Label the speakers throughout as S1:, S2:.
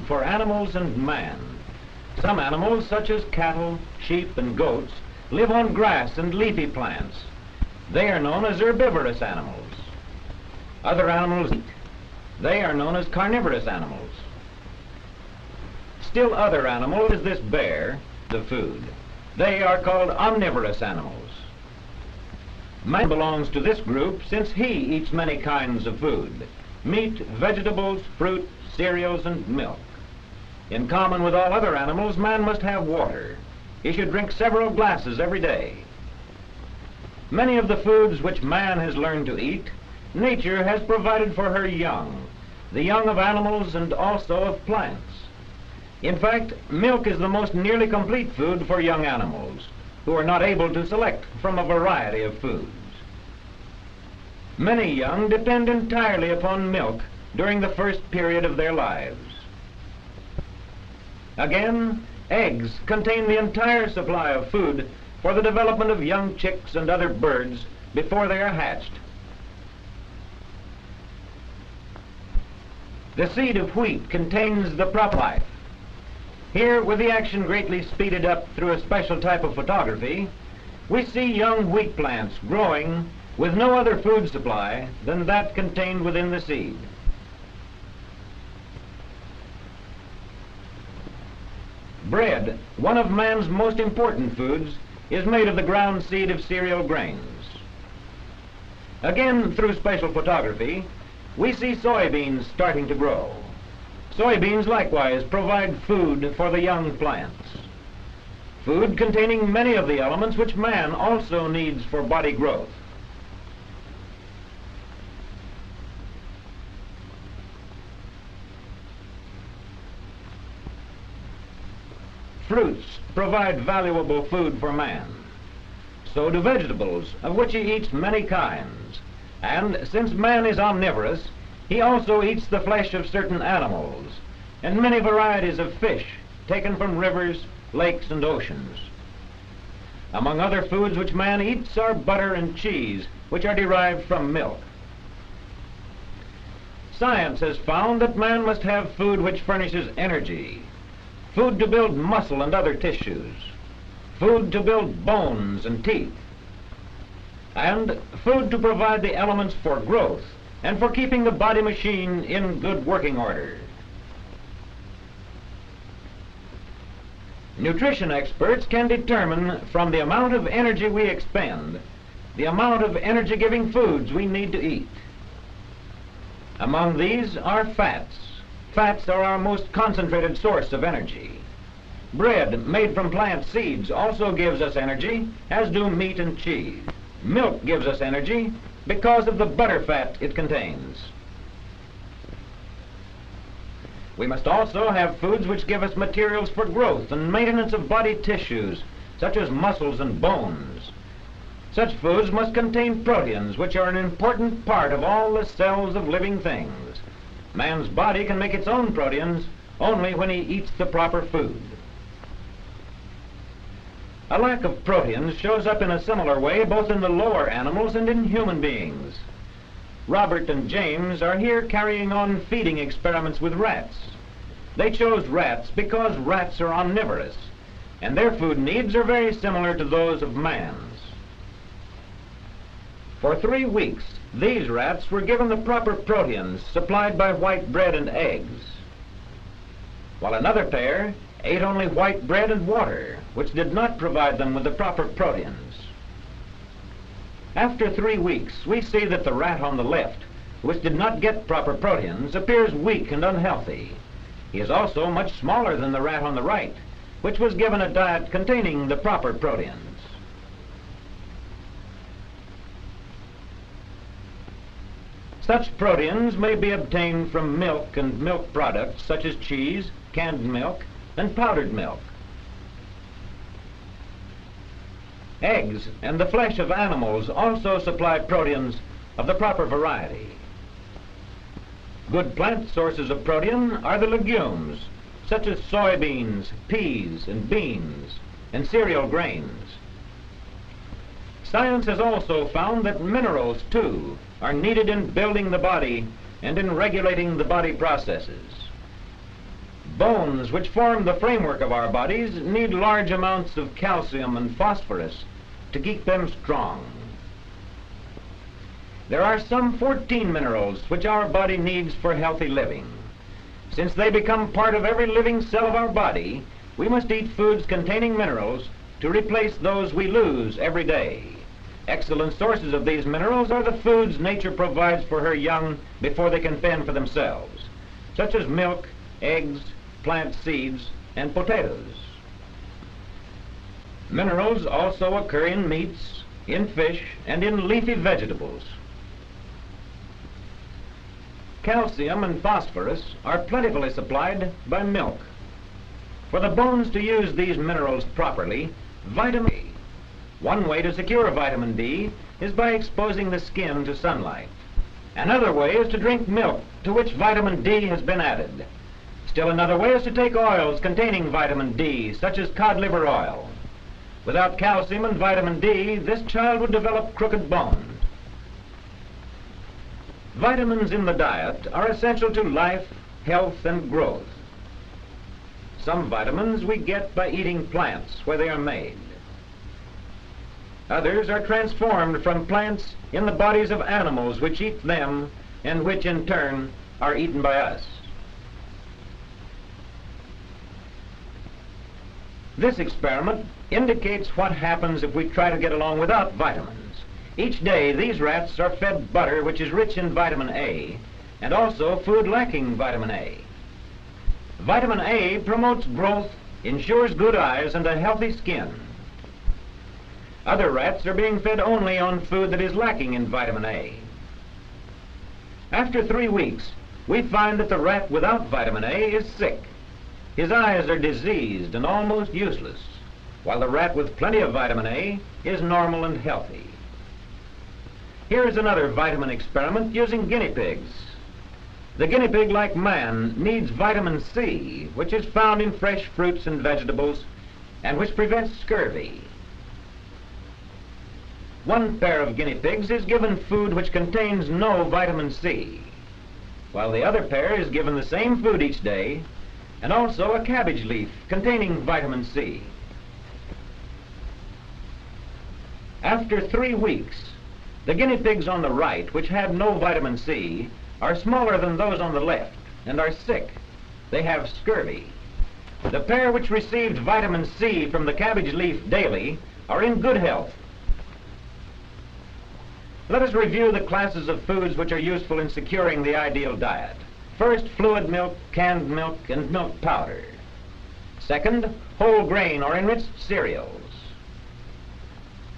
S1: for animals and man. Some animals, such as cattle, sheep, and goats, live on grass and leafy plants. They are known as herbivorous animals. Other animals eat. They are known as carnivorous animals. Still other animals is this bear, the food. They are called omnivorous animals. Man belongs to this group since he eats many kinds of food: meat, vegetables, fruit, cereals, and milk. In common with all other animals, man must have water. He should drink several glasses every day. Many of the foods which man has learned to eat, nature has provided for her young, the young of animals and also of plants. In fact, milk is the most nearly complete food for young animals, who are not able to select from a variety of foods. Many young depend entirely upon milk during the first period of their lives. Again, eggs contain the entire supply of food for the development of young chicks and other birds before they are hatched. The seed of wheat contains the prop life. Here, with the action greatly speeded up through a special type of photography, we see young wheat plants growing with no other food supply than that contained within the seed. Bread, one of man's most important foods, is made of the ground seed of cereal grains. Again, through special photography, we see soybeans starting to grow. Soybeans likewise provide food for the young plants. Food containing many of the elements which man also needs for body growth. Fruits provide valuable food for man. So do vegetables, of which he eats many kinds. And since man is omnivorous, he also eats the flesh of certain animals and many varieties of fish taken from rivers, lakes, and oceans. Among other foods which man eats are butter and cheese, which are derived from milk. Science has found that man must have food which furnishes energy, food to build muscle and other tissues, food to build bones and teeth, and food to provide the elements for growth and for keeping the body machine in good working order. Nutrition experts can determine from the amount of energy we expend the amount of energy-giving foods we need to eat. Among these are fats. Fats are our most concentrated source of energy. Bread made from plant seeds also gives us energy, as do meat and cheese. Milk gives us energy because of the butter fat it contains. We must also have foods which give us materials for growth and maintenance of body tissues, such as muscles and bones. Such foods must contain proteins, which are an important part of all the cells of living things. Man's body can make its own proteins only when he eats the proper food. A lack of proteins shows up in a similar way both in the lower animals and in human beings. Robert and James are here carrying on feeding experiments with rats. They chose rats because rats are omnivorous, and their food needs are very similar to those of man's. For 3 weeks, these rats were given the proper proteins supplied by white bread and eggs, while another pair ate only white bread and water, which did not provide them with the proper proteins. After 3 weeks, we see that the rat on the left, which did not get proper proteins, appears weak and unhealthy. He is also much smaller than the rat on the right, which was given a diet containing the proper proteins. Such proteins may be obtained from milk and milk products such as cheese, canned milk, and powdered milk. Eggs and the flesh of animals also supply proteins of the proper variety. Good plant sources of protein are the legumes, such as soybeans, peas, and beans, and cereal grains. Science has also found that minerals, too, are needed in building the body and in regulating the body processes. Bones, which form the framework of our bodies, need large amounts of calcium and phosphorus to keep them strong. There are some 14 minerals which our body needs for healthy living. Since they become part of every living cell of our body, we must eat foods containing minerals to replace those we lose every day. Excellent sources of these minerals are the foods nature provides for her young before they can fend for themselves, such as milk, eggs, plant seeds, and potatoes. Minerals also occur in meats, in fish, and in leafy vegetables. Calcium and phosphorus are plentifully supplied by milk. For the bones to use these minerals properly, vitamin D. One way to secure vitamin D is by exposing the skin to sunlight. Another way is to drink milk to which vitamin D has been added. Still another way is to take oils containing vitamin D, such as cod liver oil. Without calcium and vitamin D, this child would develop crooked bones. Vitamins in the diet are essential to life, health, and growth. Some vitamins we get by eating plants where they are made. Others are transformed from plants in the bodies of animals which eat them and which in turn are eaten by us. This experiment indicates what happens if we try to get along without vitamins. Each day these rats are fed butter which is rich in vitamin A and also food lacking vitamin A. Vitamin A promotes growth, ensures good eyes and a healthy skin. Other rats are being fed only on food that is lacking in vitamin A. After 3 weeks, we find that the rat without vitamin A is sick. His eyes are diseased and almost useless, while the rat with plenty of vitamin A is normal and healthy. Here is another vitamin experiment using guinea pigs. The guinea pig, like man, needs vitamin C, which is found in fresh fruits and vegetables, and which prevents scurvy. One pair of guinea pigs is given food which contains no vitamin C, while the other pair is given the same food each day, and also a cabbage leaf containing vitamin C. After 3 weeks, the guinea pigs on the right, which had no vitamin C, are smaller than those on the left and are sick. They have scurvy. The pair which received vitamin C from the cabbage leaf daily are in good health. Let us review the classes of foods which are useful in securing the ideal diet. First, fluid milk, canned milk, and milk powder. Second, whole grain or enriched cereals.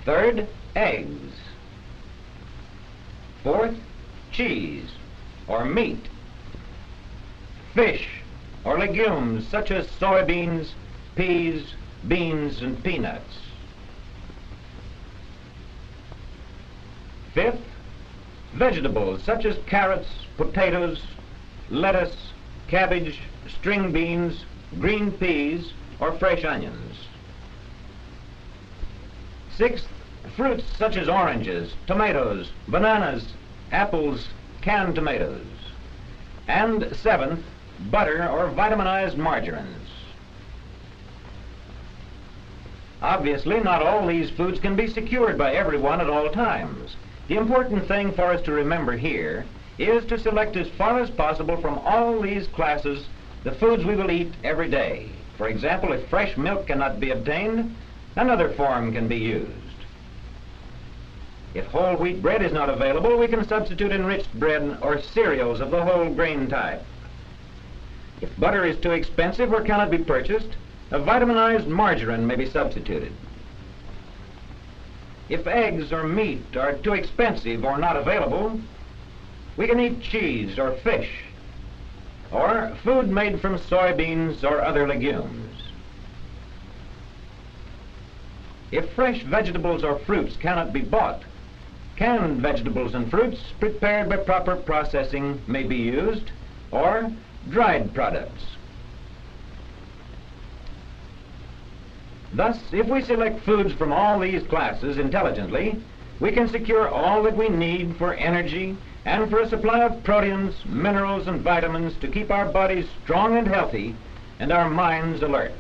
S1: Third, eggs. Fourth, cheese or meat. Fish or legumes such as soybeans, peas, beans, and peanuts. Fifth, vegetables such as carrots, potatoes, lettuce, cabbage, string beans, green peas, or fresh onions. Sixth, fruits such as oranges, tomatoes, bananas, apples, canned tomatoes. And seventh, butter or vitaminized margarines. Obviously, not all these foods can be secured by everyone at all times. The important thing for us to remember here is to select as far as possible from all these classes the foods we will eat every day. For example, if fresh milk cannot be obtained, another form can be used. If whole wheat bread is not available, we can substitute enriched bread or cereals of the whole grain type. If butter is too expensive or cannot be purchased, a vitaminized margarine may be substituted. If eggs or meat are too expensive or not available, we can eat cheese or fish, or food made from soybeans or other legumes. If fresh vegetables or fruits cannot be bought, canned vegetables and fruits prepared by proper processing may be used, or dried products. Thus, if we select foods from all these classes intelligently, we can secure all that we need for energy and for a supply of proteins, minerals, and vitamins to keep our bodies strong and healthy and our minds alert.